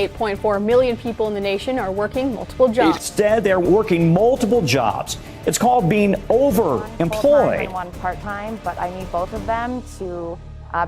28.4 million people in the nation are working multiple jobs. Instead, they're working multiple jobs. It's called being overemployed. And one part-time, but I need both of them to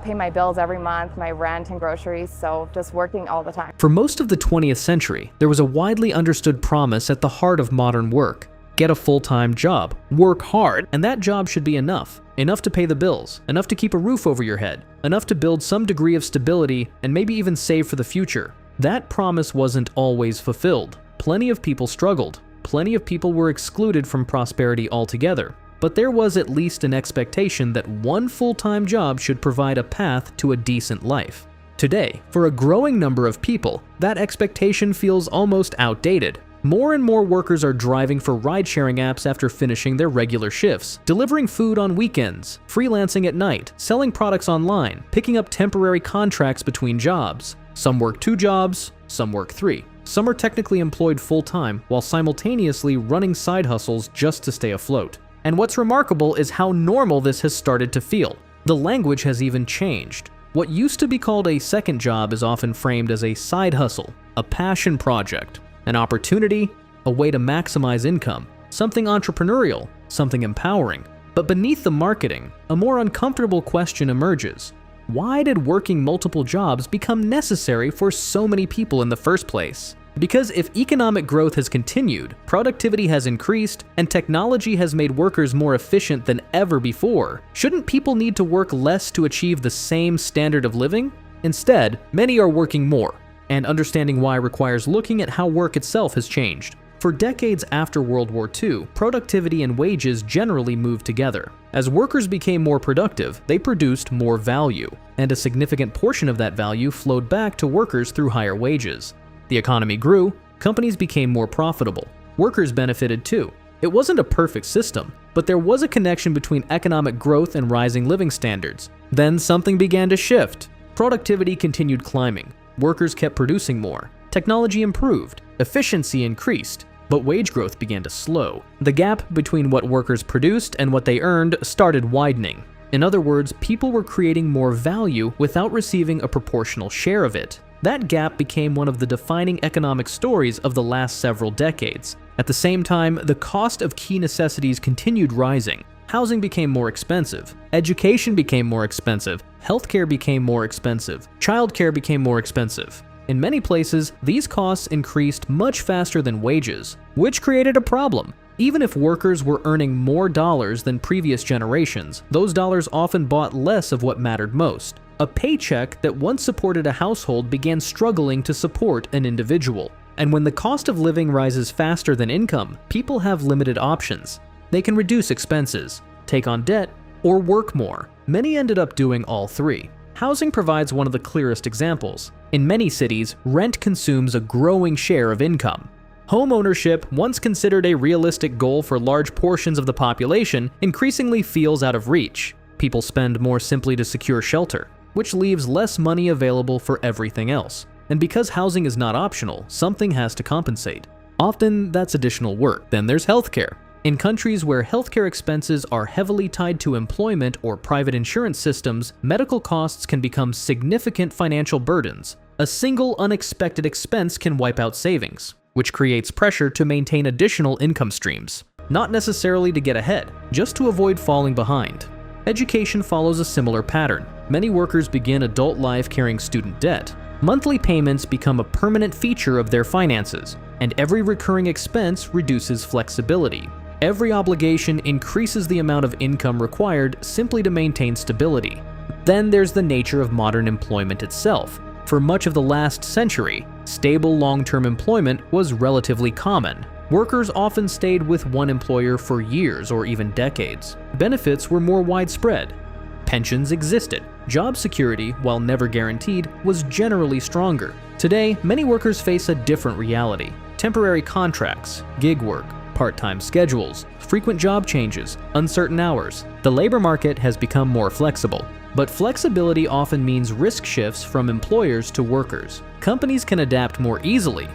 pay my bills every month, my rent and groceries, so just working all the time. For most of the 20th century, there was a widely understood promise at the heart of modern work. Get a full-time job, work hard, and that job should be enough. Enough to pay the bills, enough to keep a roof over your head, enough to build some degree of stability, and maybe even save for the future. That promise wasn't always fulfilled. Plenty of people struggled. Plenty of people were excluded from prosperity altogether. But there was at least an expectation that one full-time job should provide a path to a decent life. Today, for a growing number of people, that expectation feels almost outdated. More and more workers are driving for ride-sharing apps after finishing their regular shifts, delivering food on weekends, freelancing at night, selling products online, picking up temporary contracts between jobs. Some work 2 jobs, some work 3. Some are technically employed full-time while simultaneously running side hustles just to stay afloat. And what's remarkable is how normal this has started to feel. The language has even changed. What used to be called a second job is often framed as a side hustle, a passion project, an opportunity, a way to maximize income, something entrepreneurial, something empowering. But beneath the marketing, a more uncomfortable question emerges. Why did working multiple jobs become necessary for so many people in the first place? Because if economic growth has continued, productivity has increased, and technology has made workers more efficient than ever before, shouldn't people need to work less to achieve the same standard of living? Instead, many are working more, and understanding why requires looking at how work itself has changed. For decades after World War II, productivity and wages generally moved together. As workers became more productive, they produced more value, and a significant portion of that value flowed back to workers through higher wages. The economy grew, companies became more profitable, workers benefited too. It wasn't a perfect system, but there was a connection between economic growth and rising living standards. Then something began to shift. Productivity continued climbing, workers kept producing more, technology improved, efficiency increased, but wage growth began to slow. The gap between what workers produced and what they earned started widening. In other words, people were creating more value without receiving a proportional share of it. That gap became one of the defining economic stories of the last several decades. At the same time, the cost of key necessities continued rising. Housing became more expensive, education became more expensive, healthcare became more expensive, childcare became more expensive. In many places, these costs increased much faster than wages, which created a problem. Even if workers were earning more dollars than previous generations, those dollars often bought less of what mattered most. A paycheck that once supported a household began struggling to support an individual. And when the cost of living rises faster than income, people have limited options. They can reduce expenses, take on debt, or work more. Many ended up doing all three. Housing provides one of the clearest examples. In many cities, rent consumes a growing share of income. Home ownership, once considered a realistic goal for large portions of the population, increasingly feels out of reach. People spend more simply to secure shelter, which leaves less money available for everything else. And because housing is not optional, something has to compensate. Often, that's additional work. Then there's healthcare. In countries where healthcare expenses are heavily tied to employment or private insurance systems, medical costs can become significant financial burdens. A single unexpected expense can wipe out savings, which creates pressure to maintain additional income streams. Not necessarily to get ahead, just to avoid falling behind. Education follows a similar pattern. Many workers begin adult life carrying student debt. Monthly payments become a permanent feature of their finances, and every recurring expense reduces flexibility. Every obligation increases the amount of income required simply to maintain stability. Then there's the nature of modern employment itself. For much of the last century, stable long-term employment was relatively common. Workers often stayed with one employer for years or even decades. Benefits were more widespread. Pensions existed. Job security, while never guaranteed, was generally stronger. Today, many workers face a different reality. Temporary contracts, gig work, part-time schedules, frequent job changes, uncertain hours. The labor market has become more flexible, but flexibility often means risk shifts from employers to workers. Companies can adapt more easily.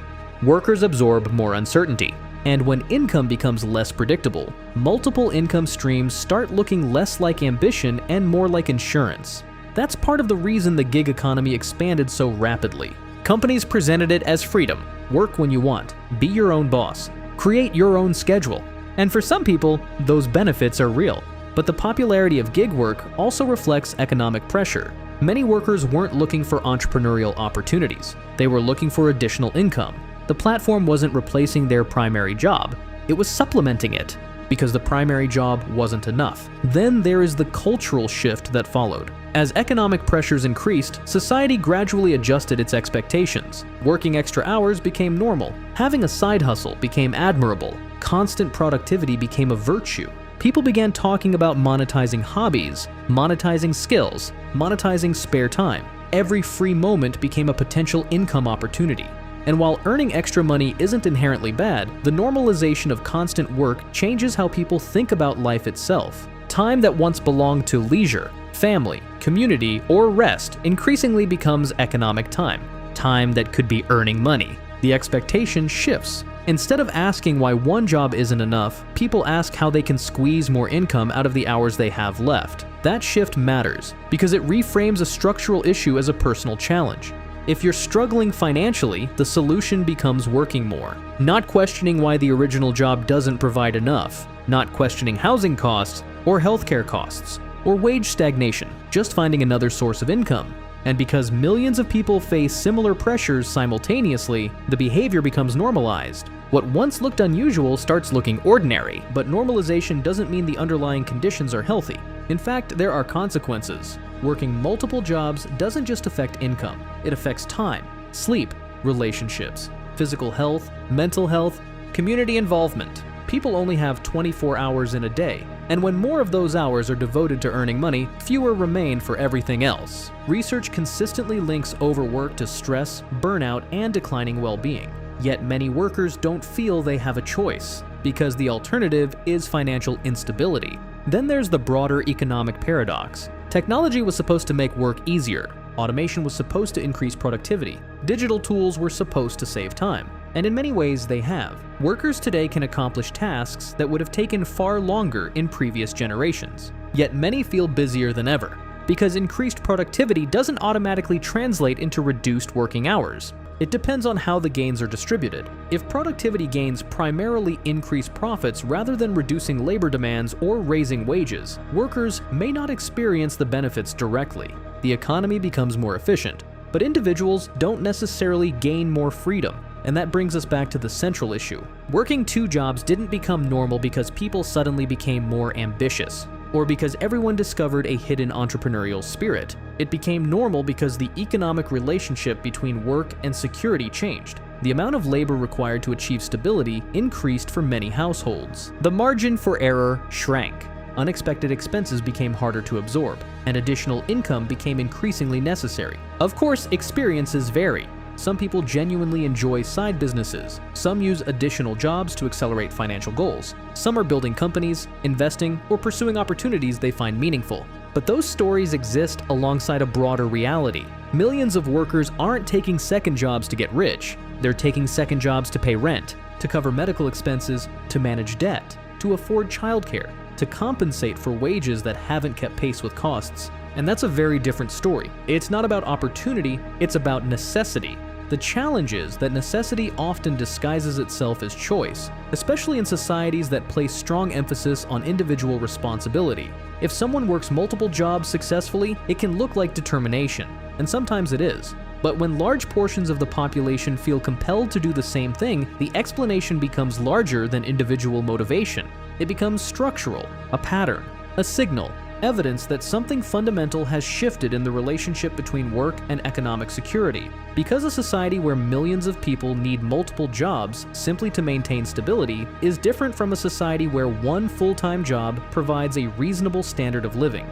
Workers absorb more uncertainty. And when income becomes less predictable, multiple income streams start looking less like ambition and more like insurance. That's part of the reason the gig economy expanded so rapidly. Companies presented it as freedom. Work when you want, be your own boss, create your own schedule. And for some people, those benefits are real. But the popularity of gig work also reflects economic pressure. Many workers weren't looking for entrepreneurial opportunities. They were looking for additional income. The platform wasn't replacing their primary job. It was supplementing it, because the primary job wasn't enough. Then there is the cultural shift that followed. As economic pressures increased, society gradually adjusted its expectations. Working extra hours became normal. Having a side hustle became admirable. Constant productivity became a virtue. People began talking about monetizing hobbies, monetizing skills, monetizing spare time. Every free moment became a potential income opportunity. And while earning extra money isn't inherently bad, the normalization of constant work changes how people think about life itself. Time that once belonged to leisure, family, community, or rest increasingly becomes economic time. Time that could be earning money. The expectation shifts. Instead of asking why one job isn't enough, people ask how they can squeeze more income out of the hours they have left. That shift matters because it reframes a structural issue as a personal challenge. If you're struggling financially, the solution becomes working more. Not questioning why the original job doesn't provide enough. Not questioning housing costs or healthcare costs or wage stagnation, just finding another source of income. And because millions of people face similar pressures simultaneously, the behavior becomes normalized. What once looked unusual starts looking ordinary, but normalization doesn't mean the underlying conditions are healthy. In fact, there are consequences. Working multiple jobs doesn't just affect income, it affects time, sleep, relationships, physical health, mental health, community involvement. People only have 24 hours in a day, and when more of those hours are devoted to earning money, fewer remain for everything else. Research consistently links overwork to stress, burnout, and declining well-being. Yet many workers don't feel they have a choice, because the alternative is financial instability. Then there's the broader economic paradox. Technology was supposed to make work easier. Automation was supposed to increase productivity. Digital tools were supposed to save time. And in many ways, they have. Workers today can accomplish tasks that would have taken far longer in previous generations. Yet many feel busier than ever, because increased productivity doesn't automatically translate into reduced working hours. It depends on how the gains are distributed. If productivity gains primarily increase profits rather than reducing labor demands or raising wages, workers may not experience the benefits directly. The economy becomes more efficient, but individuals don't necessarily gain more freedom. And that brings us back to the central issue. Working two jobs didn't become normal because people suddenly became more ambitious, or because everyone discovered a hidden entrepreneurial spirit. It became normal because the economic relationship between work and security changed. The amount of labor required to achieve stability increased for many households. The margin for error shrank. Unexpected expenses became harder to absorb, and additional income became increasingly necessary. Of course, experiences vary. Some people genuinely enjoy side businesses. Some use additional jobs to accelerate financial goals. Some are building companies, investing, or pursuing opportunities they find meaningful. But those stories exist alongside a broader reality. Millions of workers aren't taking second jobs to get rich. They're taking second jobs to pay rent, to cover medical expenses, to manage debt, to afford childcare, to compensate for wages that haven't kept pace with costs. And that's a very different story. It's not about opportunity, it's about necessity. The challenge is that necessity often disguises itself as choice, especially in societies that place strong emphasis on individual responsibility. If someone works multiple jobs successfully, it can look like determination, and sometimes it is. But when large portions of the population feel compelled to do the same thing, the explanation becomes larger than individual motivation. It becomes structural, a pattern, a signal, evidence that something fundamental has shifted in the relationship between work and economic security. Because a society where millions of people need multiple jobs simply to maintain stability is different from a society where one full-time job provides a reasonable standard of living.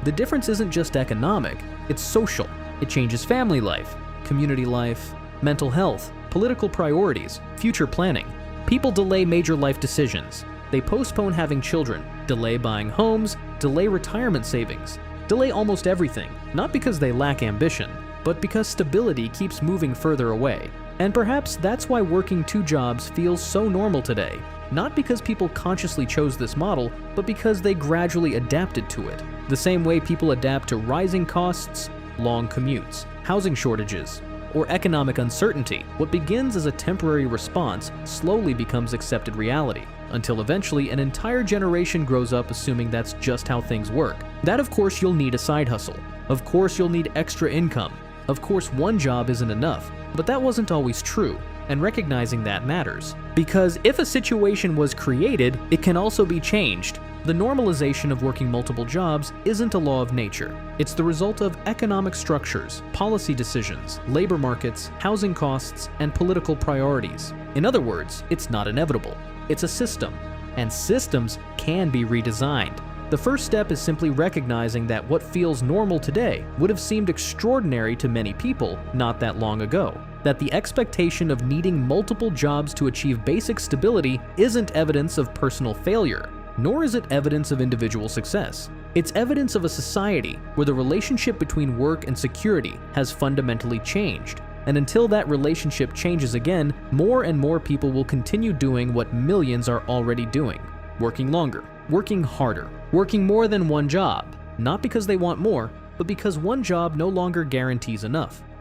The difference isn't just economic, it's social. It changes family life, community life, mental health, political priorities, future planning. People delay major life decisions. They postpone having children, delay buying homes, delay retirement savings, delay almost everything, not because they lack ambition, but because stability keeps moving further away. And perhaps that's why working two jobs feels so normal today. Not because people consciously chose this model, but because they gradually adapted to it. The same way people adapt to rising costs, long commutes, housing shortages, or economic uncertainty. What begins as a temporary response slowly becomes accepted reality, until eventually an entire generation grows up assuming that's just how things work. That of course you'll need a side hustle. Of course you'll need extra income. Of course one job isn't enough. But that wasn't always true, and recognizing that matters. Because if a situation was created, it can also be changed. The normalization of working multiple jobs isn't a law of nature. It's the result of economic structures, policy decisions, labor markets, housing costs, and political priorities. In other words, it's not inevitable. It's a system, and systems can be redesigned. The first step is simply recognizing that what feels normal today would have seemed extraordinary to many people not that long ago. That the expectation of needing multiple jobs to achieve basic stability isn't evidence of personal failure, nor is it evidence of individual success. It's evidence of a society where the relationship between work and security has fundamentally changed. And until that relationship changes again, more and more people will continue doing what millions are already doing. Working longer, working harder, working more than one job. Not because they want more, but because one job no longer guarantees enough.